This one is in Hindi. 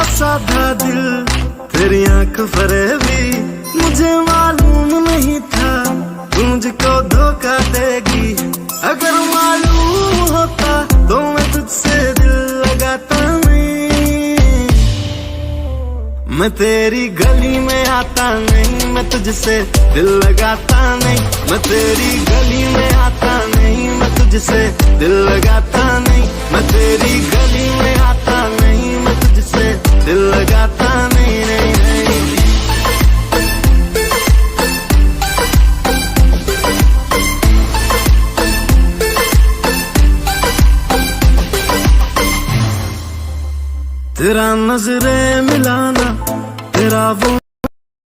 साधा दिल तेरी आंख फरेबी, मुझे मालूम नहीं था तू मुझको धोखा देगी। अगर मालूम होता तो मैं तुझसे दिल लगाता नहीं। मैं तेरी गली में आता नहीं, मैं तुझसे दिल लगाता नहीं। मैं तेरी गली में आता नहीं, मैं तुझसे दिल लगाता नहीं। मैं तेरी गली में आता नहीं, मैं तुझसे दिल लगाता नहीं, नहीं, नहीं। तेरा नजरे मिलाना, तेरा वो